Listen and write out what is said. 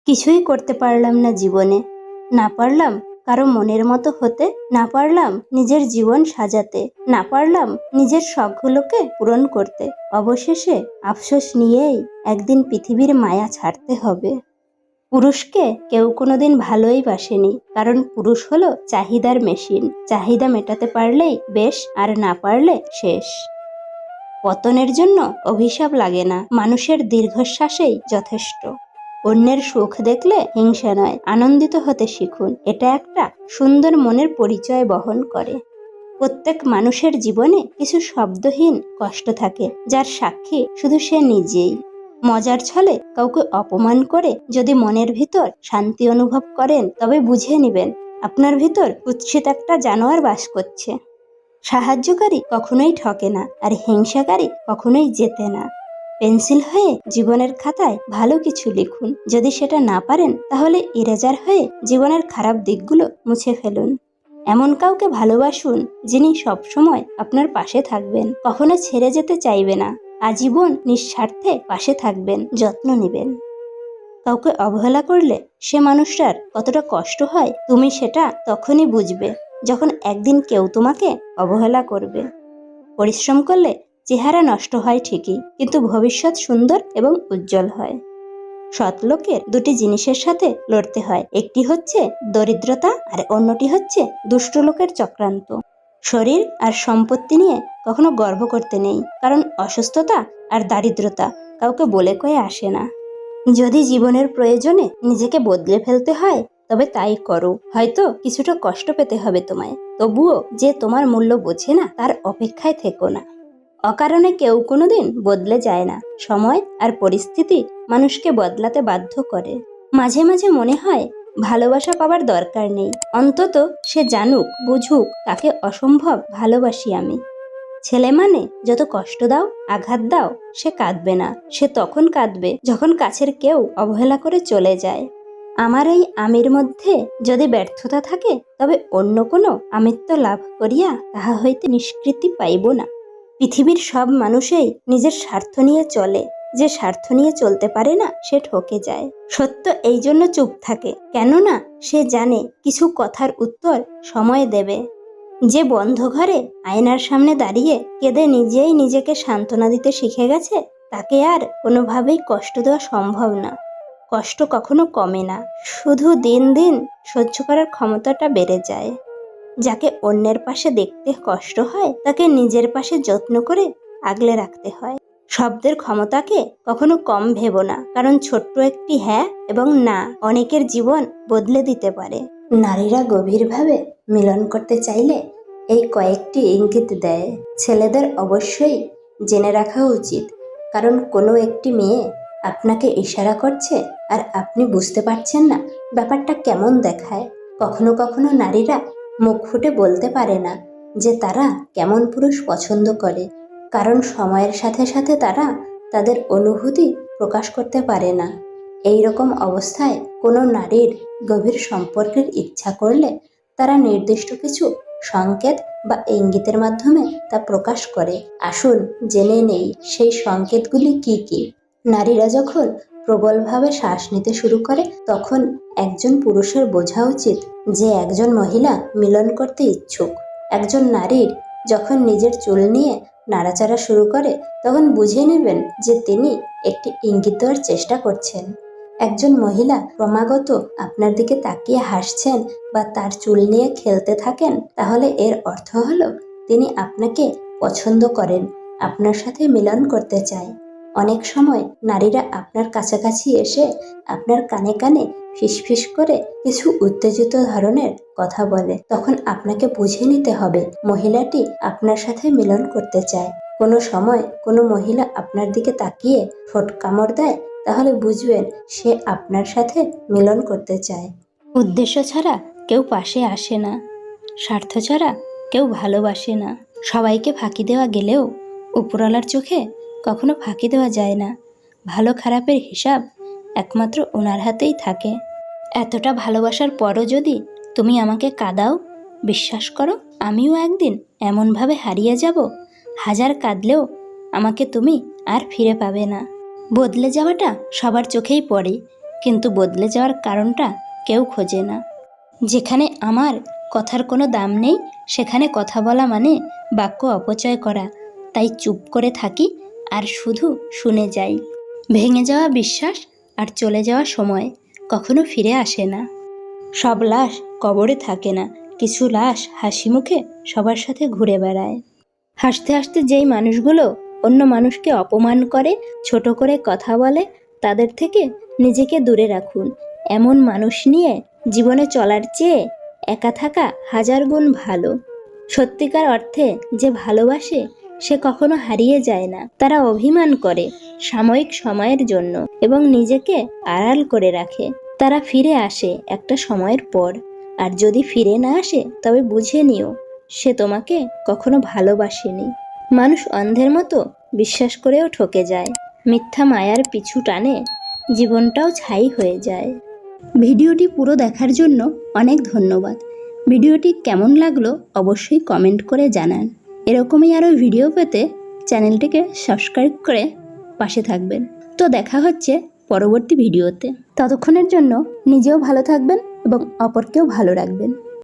কিছুই করতে পারলাম না জীবনে, না পারলাম কারো মনের মতো হতে, না পারলাম নিজের জীবন সাজাতে, না পারলাম নিজের শখগুলোকে পূরণ করতে। অবশেষে আফসোস নিয়েই একদিন পৃথিবীর মায়া ছাড়তে হবে। পুরুষকে কেউ কোনোদিন ভালোই বাসেনি, কারণ পুরুষ হলো চাহিদার মেশিন। চাহিদা মেটাতে পারলেই বেশ, আর না পারলে শেষ। পতনের জন্য অভিশাপ লাগে না, মানুষের দীর্ঘশ্বাসেই যথেষ্ট। অন্যের সুখ দেখলে হিংসা নয়, আনন্দিত হতে শিখুন। এটা একটা সুন্দর মনের পরিচয় বহন করে। প্রত্যেক মানুষের জীবনে কিছু শব্দহীন কষ্ট থাকে, যার সাক্ষী শুধু সে নিজেই। মজার ছলে কাউকে অপমান করে যদি মনের ভিতর শান্তি অনুভব করেন, তবে বুঝে নেবেন আপনার ভিতর কুৎসিত একটা জানোয়ার বাস করছে। সাহায্যকারী কখনোই ঠকে না, আর হিংসাকারী কখনোই জেতে না। পেন্সিল হয়ে জীবনের খাতায় ভালো কিছু লিখুন। যদি সেটা না পারেন, তাহলে ইরেজার হয়ে জীবনের খারাপ দিকগুলো মুছে ফেলুন। এমন কাউকে ভালোবাসুন যিনি সবসময় আপনার পাশে থাকবেন, কখনো ছেড়ে যেতে চাইবে না, আজীবন নিঃস্বার্থে পাশে থাকবেন, যত্ন নেবেন। কাউকে অবহেলা করলে সে মানুষটার কতটা কষ্ট হয়, তুমি সেটা তখনই বুঝবে যখন একদিন কেউ তোমাকে অবহেলা করবে। পরিশ্রম করলে চেহারা নষ্ট হয় ঠিকই, কিন্তু ভবিষ্যৎ সুন্দর এবং উজ্জ্বল হয়। সৎ লোকের দুটি জিনিসের সাথে লড়তে হয়, একটি হচ্ছে দরিদ্রতা আর অন্যটি হচ্ছে দুষ্ট লোকের চক্রান্ত। শরীর আর সম্পত্তি নিয়ে কখনো গর্ব করতে নেই, কারণ অসুস্থতা আর দারিদ্রতা কাউকে বলে কয়ে আসে না। যদি জীবনের প্রয়োজনে নিজেকে বদলে ফেলতে হয়, তবে তাই করো। হয়তো কিছুটা কষ্ট পেতে হবে তোমায়, তবুও যে তোমার মূল্য বোঝে না তার অপেক্ষায় থেকো না। অকারণে কেউ কোনোদিন বদলে যায় না। সময় আর পরিস্থিতি মানুষকে বদলাতে বাধ্য করে। মাঝে মাঝে মনে হয় ভালোবাসা পাবার দরকার নেই, অন্তত সে জানুক, বুঝুক তাকে অসম্ভব ভালোবাসি আমি। ছেলে মানে যত কষ্ট দাও, আঘাত দাও, সে কাঁদবে না। সে তখন কাঁদবে যখন কাছের কেউ অবহেলা করে চলে যায়। আমার এই আমির মধ্যে যদি ব্যর্থতা থাকে, তবে অন্য কোনো আমিত্ব লাভ করিয়া তাহা হইতে নিষ্কৃতি পাইব না। পৃথিবীর সব মানুষই নিজের স্বার্থ নিয়ে চলে। যে স্বার্থ নিয়ে চলতে পারে না, সে ঠকে যায়। সত্য এই জন্য চুপ থাকে, কেননা সে জানে কিছু কথার উত্তর সময় দেবে। যে বন্ধ ঘরে আয়নার সামনে দাঁড়িয়ে কেঁদে নিজেই নিজেকে সান্ত্বনা দিতে শিখে গেছে, তাকে আর কোনোভাবেই কষ্ট দেওয়া সম্ভব না। কষ্ট কখনো কমে না, শুধু দিন দিন সহ্য করার ক্ষমতাটা বেড়ে যায়। যাকে অন্যের পাশে দেখতে কষ্ট হয়, তাকে নিজের পাশে যত্ন করে আগলে রাখতে হয়। শব্দের ক্ষমতাকে কখনো কম ভেবো না, কারণ ছোট্ট একটি হ্যাঁ এবং না অনেকের জীবন বদলে দিতে পারে। নারীরা গভীরভাবে মিলন করতে চাইলে এই কয়েকটি ইঙ্গিত দেয়। ছেলেদের অবশ্যই জেনে রাখা উচিত, কারণ কোনো একটি মেয়ে আপনাকে ইশারা করছে আর আপনি বুঝতে পারছেন না ব্যাপারটা কেমন দেখায়। কখনো কখনো নারীরা মুখ ফুটে বলতে পারে না যে তারা কেমন পুরুষ পছন্দ করে, কারণ সময়ের সাথে সাথে তারা তাদের অনুভূতি প্রকাশ করতে পারে না। এই রকম অবস্থায় কোনো নারীর গভীর সম্পর্কের ইচ্ছা করলে তারা নির্দিষ্ট কিছু সংকেত বা ইঙ্গিতের মাধ্যমে তা প্রকাশ করে। আসুন জেনে নেই সেই সংকেতগুলি কি কি। নারীরা যখন প্রবলভাবে শ্বাস নিতে শুরু করে, তখন একজন পুরুষের বোঝা উচিত যে একজন মহিলা মিলন করতে ইচ্ছুক। একজন নারীর যখন নিজের চুল নিয়ে নাড়াচাড়া শুরু করে, তখন বুঝে নেবেন যে তিনি একটি ইঙ্গিত দেওয়ার চেষ্টা করছেন। একজন মহিলা ক্রমাগত আপনার দিকে তাকিয়ে হাসছেন বা তার চুল নিয়ে খেলতে থাকেন, তাহলে এর অর্থ হলো তিনি আপনাকে পছন্দ করেন, আপনার সাথে মিলন করতে চায়। অনেক সময় নারীরা আপনার কাছাকাছি এসে আপনার কানে কানে ফিসফিস করে কিছু উত্তেজিত ধরনের কথা বলে। তখন আপনাকে বুঝে নিতে হবে মহিলাটি আপনার সাথে মিলন করতে চায়। কোনো সময় কোনো মহিলা আপনার দিকে তাকিয়ে ঠোঁট কামড় দেয়, তাহলে বুঝবেন সে আপনার সাথে মিলন করতে চায়। উদ্দেশ্য ছাড়া কেউ পাশে আসে না, স্বার্থ ছাড়া কেউ ভালোবাসে না। সবাইকে ফাঁকি দেওয়া গেলেও উপরওয়ালার চোখে কখনো ফাঁকি দেওয়া যায় না। ভালো খারাপের হিসাব একমাত্র ওনার হাতেই থাকে। এতটা ভালোবাসার পরও যদি তুমি আমাকে কাঁদাও, বিশ্বাস করো আমিও একদিন এমনভাবে হারিয়ে যাব, হাজার কাঁদলেও আমাকে তুমি আর ফিরে পাবে না। বদলে যাওয়াটা সবার চোখেই পড়ে, কিন্তু বদলে যাওয়ার কারণটা কেউ খোঁজে না। যেখানে আমার কথার কোনো দাম নেই সেখানে কথা বলা মানে বাক্য অপচয় করা। তাই চুপ করে থাকি আর শুধু শুনে যাই। ভেঙে যাওয়া বিশ্বাস আর চলে যাওয়া সময় কখনো ফিরে আসে না। সব লাশ কবরে থাকে না, কিছু লাশ হাসি মুখে সবার সাথে ঘুরে বেড়ায়। হাসতে হাসতে যেই মানুষগুলো অন্য মানুষকে অপমান করে, ছোট করে কথা বলে, তাদের থেকে নিজেকে দূরে রাখুন। এমন মানুষ নিয়ে জীবনে চলার চেয়ে একা থাকা হাজার গুণ ভালো। সত্যিকার অর্থে যে ভালোবাসে সে কখনো হারিয়ে যায় না। তারা অভিমান করে সাময়িক সময়ের জন্য এবং নিজেকে আড়াল করে রাখে। তারা ফিরে আসে একটা সময়ের পর, আর যদি ফিরে না আসে তবে বুঝে নিও সে তোমাকে কখনো ভালোবাসেনি। মানুষ অন্ধের মতো বিশ্বাস করেও ঠকে যায়। মিথ্যা মায়ার পিছু টানে জীবনটাও ছাই হয়ে যায়। ভিডিওটি পুরো দেখার জন্য অনেক ধন্যবাদ। ভিডিওটি কেমন লাগলো অবশ্যই কমেন্ট করে জানান। এরকমই আরও ভিডিও পেতে চ্যানেলটিকে সাবস্ক্রাইব করে পাশে থাকবেন। তো দেখা হচ্ছে পরবর্তী ভিডিওতে। ততক্ষণের জন্য নিজেও ভালো থাকবেন এবং অপরকেও ভালো রাখবেন।